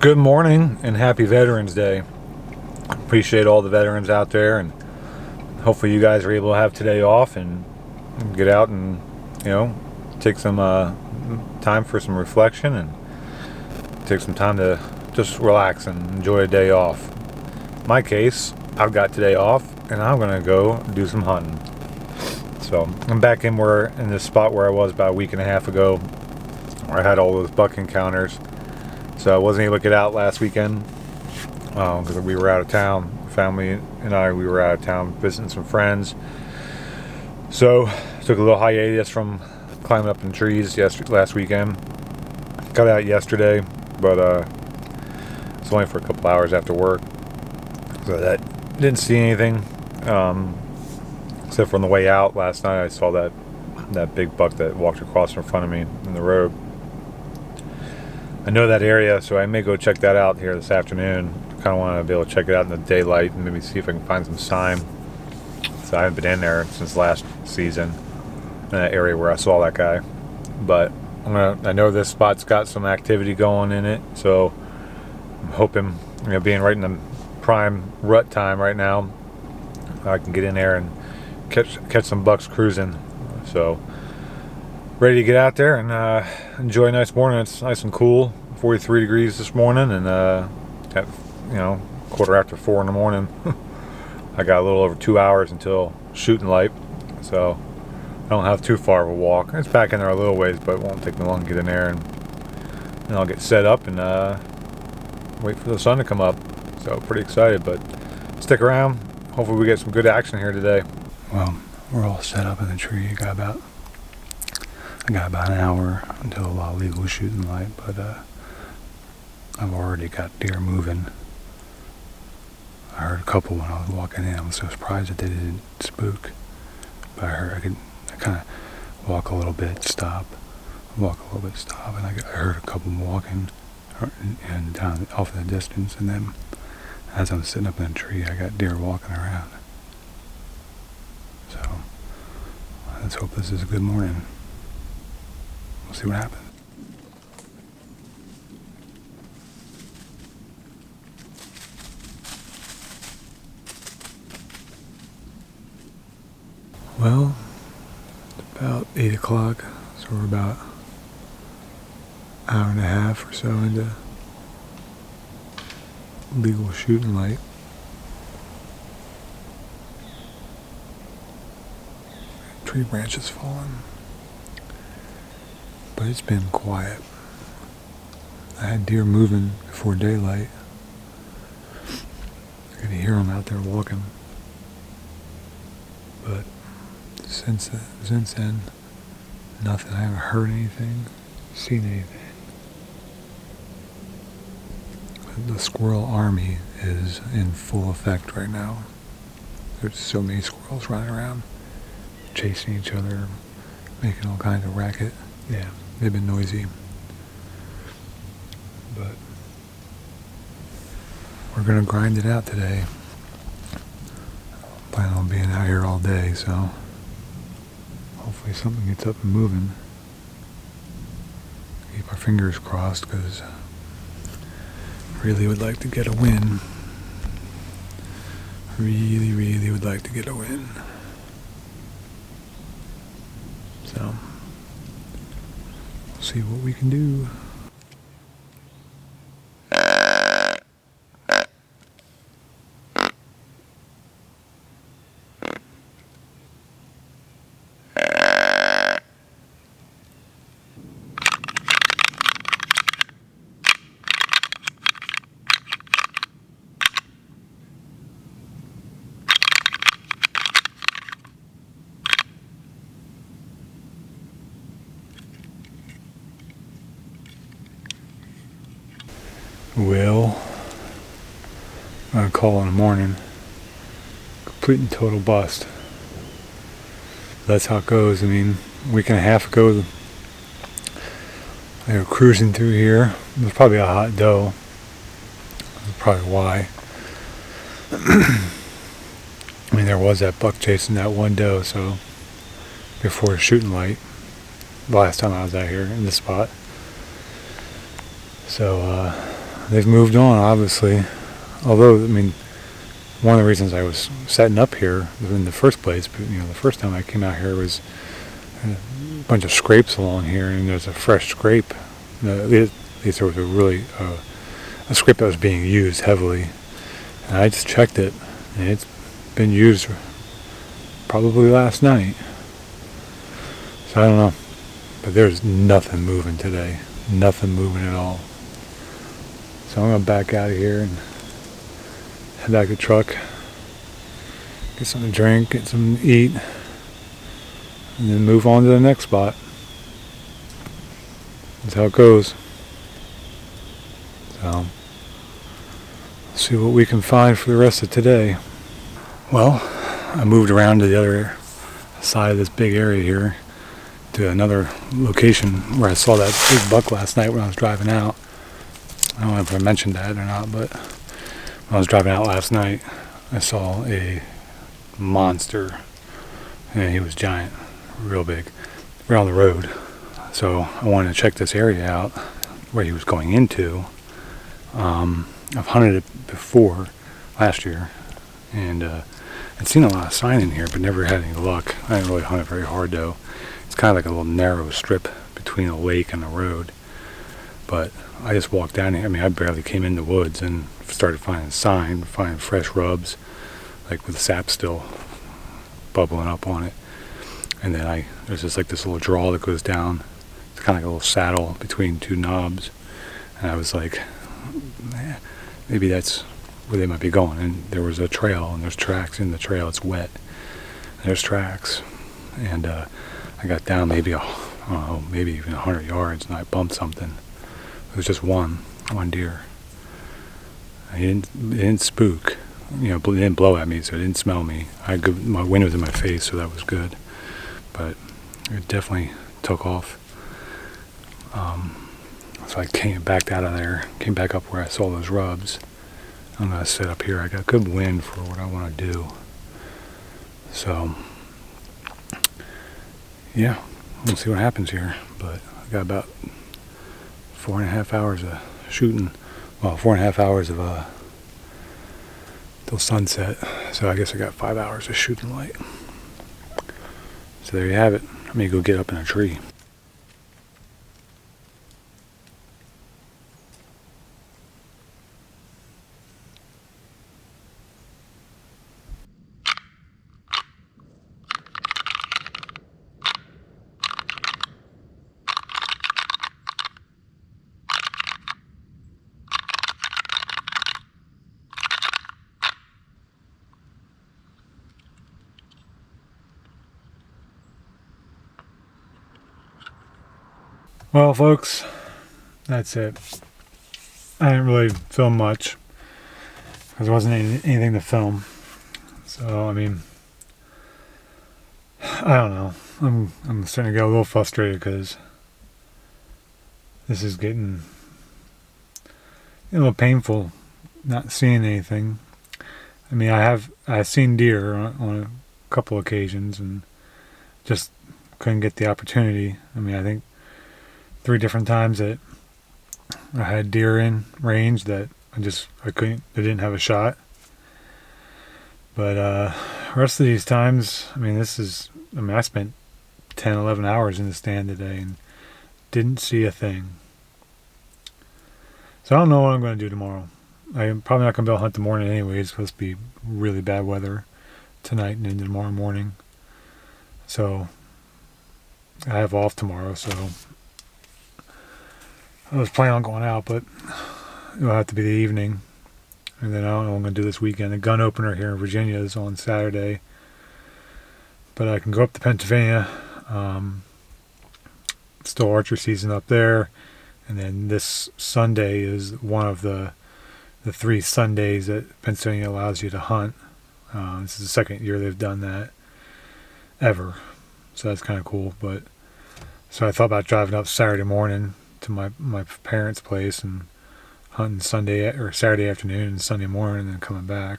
Good morning and happy Veterans Day. Appreciate all the veterans out there, and hopefully you guys are able to have today off and get out and take some time for some reflection and take some time to just relax and enjoy a day off. In my case, I've got today off and I'm gonna go do some hunting. So I'm back in this spot where I was about a week and a half ago, where I had all those buck encounters. So I wasn't able to get out last weekend because we were out of town. Family and I, we were out of town visiting some friends. So took a little hiatus from climbing up in trees last weekend. Got out yesterday, but it's only for a couple hours after work. So that didn't see anything except for on the way out last night. I saw that big buck that walked across in front of me in the road. I know that area, so I may go check that out here this afternoon. Kind of want to be able to check it out in the daylight and maybe see if I can find some sign. So I haven't been in there since last season, in that area where I saw that guy. But I know this spot's got some activity going in it, so I'm hoping, being right in the prime rut time right now, I can get in there and catch some bucks cruising. So ready to get out there and enjoy a nice morning. It's nice and cool, 43 degrees this morning, and at 4:15 in the morning, I got a little over 2 hours until shooting light, so I don't have too far of a walk. It's back in there a little ways, but it won't take me long to get in there, and I'll get set up and wait for the sun to come up. So pretty excited, but stick around. Hopefully we get some good action here today. Well, we're all set up in the tree. I got about an hour until legal shooting light, but I've already got deer moving. I heard a couple when I was walking in. I was so surprised that they didn't spook. But I kind of walk a little bit, stop, and I heard a couple walking and down off in the distance, and then as I'm sitting up in a tree, I got deer walking around. So let's hope this is a good morning. We'll see what happens. Well, it's about 8 o'clock, so we're about an hour and a half or so into legal shooting light. Tree branches falling. But it's been quiet. I had deer moving before daylight. I could hear them out there walking. But since then, nothing. I haven't heard anything, seen anything. The squirrel army is in full effect right now. There's so many squirrels running around, chasing each other, making all kinds of racket. Yeah. They've been noisy, but we're going to grind it out today. Plan on being out here all day, so hopefully something gets up and moving. Keep our fingers crossed, because I really would like to get a win. Really would like to get a win. So see what we can do. Well, I'm going to call in the morning. Complete and total bust. That's how it goes. I mean, a week and a half ago, they were cruising through here. It was probably a hot doe. That's probably why. I mean, there was that buck chasing that one doe, so before shooting light, the last time I was out here in this spot. So they've moved on, obviously. Although, I mean, one of the reasons I was setting up here in the first place, the first time I came out here was a bunch of scrapes along here, and there's a fresh scrape. At least there was a scrape that was being used heavily. And I just checked it, and it's been used probably last night. So I don't know. But there's nothing moving today. Nothing moving at all. So I'm going to back out of here and head back to the truck. Get something to drink, get something to eat. And then move on to the next spot. That's how it goes. So, see what we can find for the rest of today. Well, I moved around to the other side of this big area here to another location where I saw that big buck last night when I was driving out. I don't know if I mentioned that or not, but when I was driving out last night, I saw a monster, and he was giant, real big, right on the road. So I wanted to check this area out where he was going into. I've hunted it before last year, and I'd seen a lot of sign in here, but never had any luck. I didn't really hunt it very hard though. It's kind of like a little narrow strip between a lake and the road. But I just walked down here. I mean, I barely came in the woods and started finding sign, finding fresh rubs, like with sap still bubbling up on it. And then there's just like this little draw that goes down. It's kind of like a little saddle between two knobs. And I was like, maybe that's where they might be going. And there was a trail, and there's tracks in the trail. It's wet. There's tracks. And I got down maybe, I don't know, maybe even 100 yards, and I bumped something. It was just one deer. It didn't spook. It didn't blow at me, so it didn't smell me. My wind was in my face, so that was good. But it definitely took off. So I backed out of there, came back up where I saw those rubs. I'm going to sit up here. I got good wind for what I want to do. So, yeah, we'll see what happens here. But I got about 4.5 hours of shooting. Well, 4.5 hours of till sunset. So I guess I got 5 hours of shooting light. So there you have it. I may go get up in a tree. Well, folks, that's it. I didn't really film much because there wasn't anything to film. So, I mean, I don't know. I'm starting to get a little frustrated because this is getting a little painful not seeing anything. I mean, I've seen deer on a couple occasions and just couldn't get the opportunity. I mean, I think 3 different times that I had deer in range that I didn't have a shot. But the rest of these times, I spent 10, 11 hours in the stand today and didn't see a thing. So I don't know what I'm going to do tomorrow. I'm probably not going to be able to hunt the morning anyways. It's supposed to be really bad weather tonight and into tomorrow morning. So I have off tomorrow, so I was planning on going out, but it'll have to be the evening. And then I don't know what I'm going to do this weekend. The gun opener here in Virginia is on Saturday. But I can go up to Pennsylvania. Still archery season up there. And then this Sunday is one of the 3 Sundays that Pennsylvania allows you to hunt. This is the second year they've done that ever. So that's kind of cool. So I thought about driving up Saturday morning to my parents' place and hunting Saturday afternoon and Sunday morning and then coming back.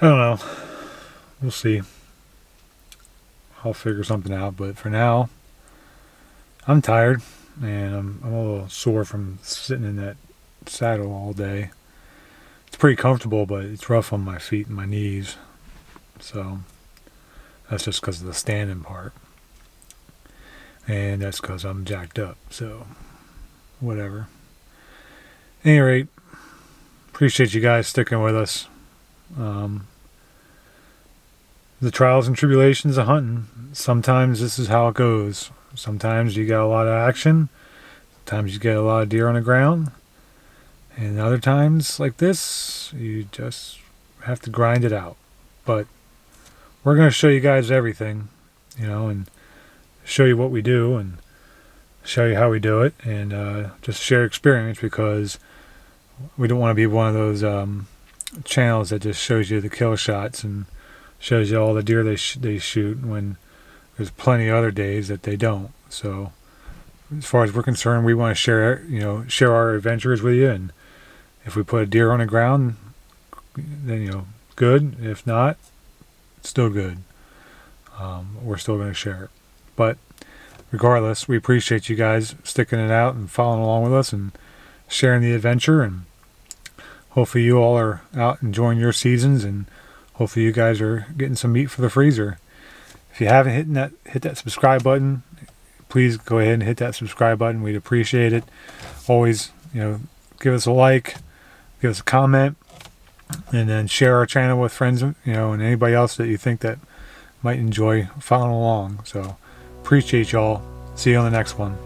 I don't know. We'll see. I'll figure something out, but for now, I'm tired. and I'm a little sore from sitting in that saddle all day. It's pretty comfortable, but it's rough on my feet and my knees. So that's just because of the standing part. And that's because I'm jacked up. So whatever. At any rate, appreciate you guys sticking with us. The trials and tribulations of hunting. Sometimes this is how it goes. Sometimes you got a lot of action. Sometimes you get a lot of deer on the ground. And other times like this, you just have to grind it out. But we're going to show you guys everything, and show you what we do and show you how we do it, and just share experience, because we don't want to be one of those channels that just shows you the kill shots and shows you all the deer they shoot, when there's plenty of other days that they don't. So as far as we're concerned, we want to share our adventures with you, and if we put a deer on the ground, then good. If not, still good. We're still going to share it. But regardless, we appreciate you guys sticking it out and following along with us and sharing the adventure, and hopefully you all are out enjoying your seasons, and hopefully you guys are getting some meat for the freezer. If you haven't hit that subscribe button, please go ahead and hit that subscribe button. We'd appreciate it. Always, give us a like, give us a comment, and then share our channel with friends, and anybody else that you think that might enjoy following along. So appreciate y'all. See you on the next one.